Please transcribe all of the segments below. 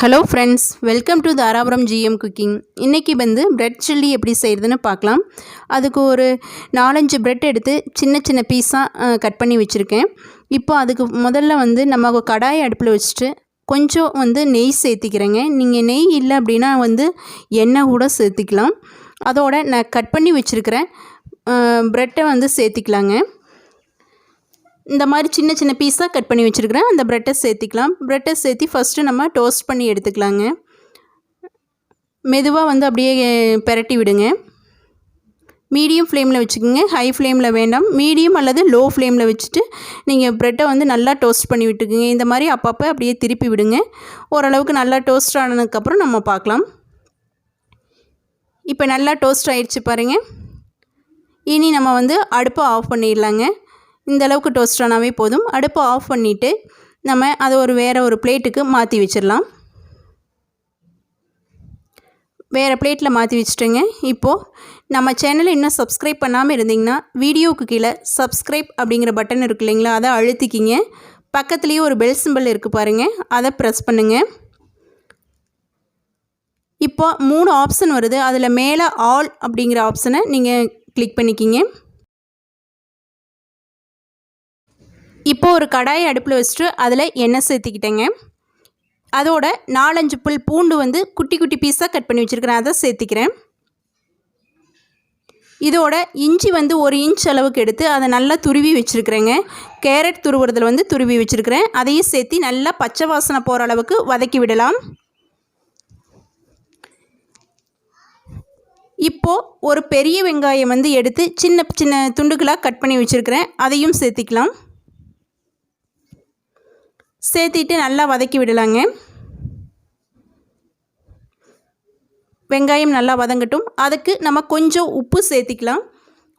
Hello friends, welcome to Dharapuram GM cooking. இன்றைக்கி வந்து bread chilli எப்படி செய்கிறதுன்னு பார்க்கலாம். அதுக்கு ஒரு 4-5 பிரெட் எடுத்து சின்ன சின்ன பீஸாக கட் பண்ணி வச்சுருக்கேன். இப்போ அதுக்கு முதல்ல வந்து நம்ம கடாயை அடுப்பில் வச்சுட்டு கொஞ்சம் வந்து நெய் சேர்த்திக்கிறேங்க. நீங்கள் நெய் இல்லை அப்படின்னா வந்து எண்ணெய் கூட சேர்த்திக்கலாம். அதோட நான் கட் பண்ணி வச்சுருக்கிறேன் பிரெட்டை வந்து சேர்த்திக்கலாங்க. இந்த மாதிரி சின்ன சின்ன பீஸாக கட் பண்ணி வச்சுருக்கிறேன். அந்த ப்ரெட்டை சேர்த்திக்கலாம். ப்ரெட்டை சேர்த்தி ஃபஸ்ட்டு நம்ம டோஸ்ட் பண்ணி எடுத்துக்கலாங்க. மெதுவாக வந்து அப்படியே பெரட்டி விடுங்க. மீடியம் ஃப்ளேமில் வச்சுக்கோங்க, ஹை ஃப்ளேமில் வேண்டாம். மீடியம் அல்லது லோ ஃப்ளேமில் வச்சுட்டு நீங்கள் ப்ரெட்டை வந்து நல்லா டோஸ்ட் பண்ணி விட்டுக்குங்க. இந்த மாதிரி அப்பப்போ அப்படியே திருப்பி விடுங்க. ஓரளவுக்கு நல்லா டோஸ்ட் ஆனதுக்கப்புறம் நம்ம பார்க்கலாம். இப்போ நல்லா டோஸ்ட் ஆகிடுச்சு பாருங்கள். இனி நம்ம வந்து அடுப்பை ஆஃப் பண்ணிடலாங்க. இந்த அளவுக்கு டோஸ்ட் ஆனாவே போதும். அடுப்பை ஆஃப் பண்ணிவிட்டு நம்ம அதை வேறு ஒரு பிளேட்டுக்கு மாற்றி வச்சிடலாம். வேறு பிளேட்டில் மாற்றி வச்சுட்டேங்க. இப்போது நம்ம சேனலை இன்னும் சப்ஸ்கிரைப் பண்ணாமல் இருந்தீங்கன்னா வீடியோவுக்கு கீழே சப்ஸ்கிரைப் அப்படிங்கிற பட்டன் இருக்கு இல்லைங்களா, அதை அழுத்திக்கிங்க. பக்கத்துலேயே ஒரு பெல் சிம்பிள் இருக்குது பாருங்கள், அதை ப்ரெஸ் பண்ணுங்கள். இப்போ 3 ஆப்ஷன் வருது. அதில் மேலே ஆல் அப்படிங்கிற ஆப்ஷனை நீங்கள் கிளிக் பண்ணிக்கிங்க. இப்போது ஒரு கடாயை அடுப்பில் வச்சுட்டு அதில் எண்ணெய் சேர்த்திக்கிட்டேங்க. அதோட 4-5 பல் பூண்டு வந்து குட்டி குட்டி பீஸாக கட் பண்ணி வச்சுருக்கிறேன், அதை சேர்த்திக்கிறேன். இதோட இஞ்சி வந்து 1 இன்ச் அளவுக்கு எடுத்து அதை நல்லா துருவி வச்சுருக்கிறேங்க. கேரட் துருவுறதில் வந்து துருவி வச்சுருக்கிறேன். அதையும் சேர்த்து நல்லா பச்சை வாசனை போகிற அளவுக்கு வதக்கி விடலாம். இப்போது ஒரு பெரிய வெங்காயம் வந்து எடுத்து சின்ன சின்ன துண்டுகளாக கட் பண்ணி வச்சுருக்கிறேன், அதையும் சேர்த்திக்கலாம். சேர்த்திட்டு நல்லா வதக்கி விடலாங்க. வெங்காயம் நல்லா வதங்கட்டும். அதுக்கு நம்ம கொஞ்சம் உப்பு சேர்த்திக்கலாம்.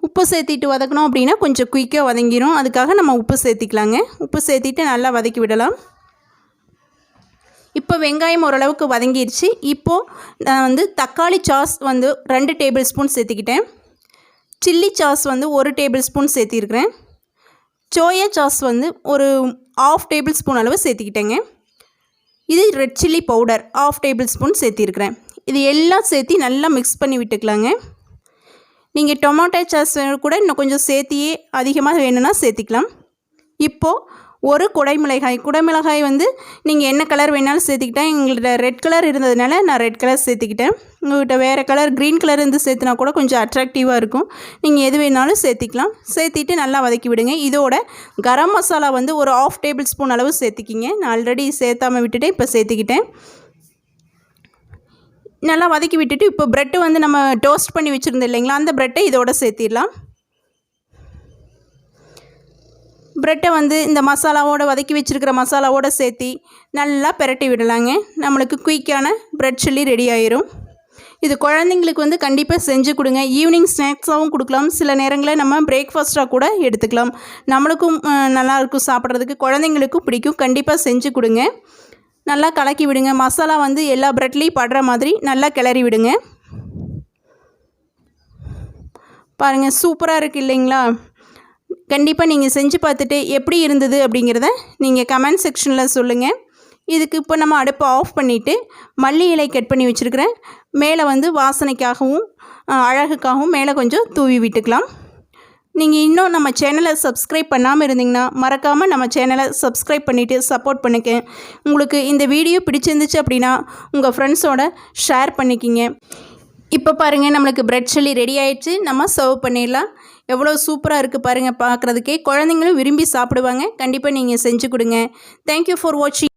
உப்பு சேர்த்திட்டு வதக்கணும் அப்படின்னா கொஞ்சம் குயிக்காக வதங்கிடும். அதுக்காக நம்ம உப்பு சேர்த்திக்கலாங்க. உப்பு சேர்த்திட்டு நல்லா வதக்கி விடலாம். இப்போ வெங்காயம் ஓரளவுக்கு வதங்கிடுச்சு. இப்போது நான் வந்து தக்காளி சாஸ் வந்து 2 டேபிள் ஸ்பூன் சேர்த்திக்கிட்டேன். சில்லி சாஸ் வந்து 1 டேபிள் ஸ்பூன் சேர்த்திருக்கிறேன். சோயா சாஸ் வந்து ஒரு 1/2 டேபிள் ஸ்பூன் அளவு சேர்த்திக்கிட்டேங்க. இது red chilli powder 1/2 tablespoon சேர்த்திருக்கிறேன். இது எல்லாம் சேர்த்தி நல்லா மிக்ஸ் பண்ணி விட்டுக்கலாங்க. நீங்கள் டொமேட்டோ சாஸ் கூட இன்னும் கொஞ்சம் சேர்த்தியே அதிகமாக வேணும்னா சேர்த்திக்கலாம். இப்போது ஒரு குடைமிளகாய் வந்து நீங்கள் என்ன கலர் வேணாலும் சேர்த்திக்கிட்டேன். எங்கள்கிட்ட ரெட் கலர் இருந்ததுனால நான் ரெட் கலர் சேர்த்திக்கிட்டேன். உங்கள்கிட்ட வேறு கலர் க்ரீன் கலர் இருந்து சேர்த்துனா கூட கொஞ்சம் அட்ராக்டிவாக இருக்கும். நீங்கள் எது வேணாலும் சேர்த்திக்கலாம். சேர்த்திட்டு நல்லா வதக்கி விடுங்க. இதோட கரம் மசாலா வந்து ஒரு 1/2 டேபிள் ஸ்பூன் அளவு சேர்த்திக்கிங்க. நான் ஆல்ரெடி சேர்த்தாமல் விட்டுட்டேன், இப்போ சேர்த்திக்கிட்டேன். நல்லா வதக்கி விட்டுட்டு இப்போ ப்ரெட்டு வந்து நம்ம டோஸ்ட் பண்ணி வச்சுருந்தோம் இல்லைங்களா, அந்த ப்ரெட்டை இதோட சேர்த்திடலாம். ப்ரெட்டை வந்து இந்த மசாலாவோடு வதக்கி வச்சுருக்கிற மசாலாவோடு சேர்த்தி நல்லா பெரட்டி விடலாங்க. நம்மளுக்கு குயிக்கான ப்ரெட் சில்லி ரெடி ஆயிரும். இது குழந்தைங்களுக்கு வந்து கண்டிப்பாக செஞ்சு கொடுங்க. ஈவினிங் ஸ்நாக்ஸாகவும் கொடுக்கலாம். சில நேரங்களில் நம்ம பிரேக்ஃபாஸ்ட்டாக கூட எடுத்துக்கலாம். நம்மளுக்கும் நல்லாயிருக்கும் சாப்பிட்றதுக்கு, குழந்தைங்களுக்கும் பிடிக்கும். கண்டிப்பாக செஞ்சு கொடுங்க. நல்லா கலக்கி விடுங்க. மசாலா வந்து எல்லா ப்ரெட்லேயும் படுற மாதிரி நல்லா கிளறி விடுங்க. பாருங்கள், சூப்பராக இருக்குது இல்லைங்களா? கண்டிப்பாக நீங்கள் செஞ்சு பார்த்துட்டு எப்படி இருந்தது அப்படிங்கிறத நீங்கள் கமெண்ட் செக்ஷனில் சொல்லுங்கள். இதுக்கு இப்போ நம்ம அடுப்பை ஆஃப் பண்ணிவிட்டு மல்லி இலை கட் பண்ணி வச்சுருக்கிறேன். மேலே வந்து வாசனைக்காகவும் அழகுக்காகவும் மேலே கொஞ்சம் தூவி விட்டுக்கலாம். நீங்கள் இன்னும் நம்ம சேனலை சப்ஸ்கிரைப் பண்ணாமல் இருந்தீங்கன்னா மறக்காமல் நம்ம சேனலை சப்ஸ்கிரைப் பண்ணிவிட்டு சப்போர்ட் பண்ணிக்க. உங்களுக்கு இந்த வீடியோ பிடிச்சிருந்துச்சு அப்படின்னா உங்கள் ஃப்ரெண்ட்ஸோட ஷேர் பண்ணிக்கிங்க. இப்போ பாருங்கள், நம்மளுக்கு பிரெட் சில்லி ரெடி ஆகிடுச்சு. நம்ம சர்வ் பண்ணிடலாம். எவ்வளோ சூப்பராக இருக்குது பாருங்கள். பார்க்குறதுக்கே குழந்தைங்களும் விரும்பி சாப்பிடுவாங்க. கண்டிப்பாக நீங்கள் செஞ்சு கொடுங்க. தேங்க்யூ ஃபார் வாட்சிங்.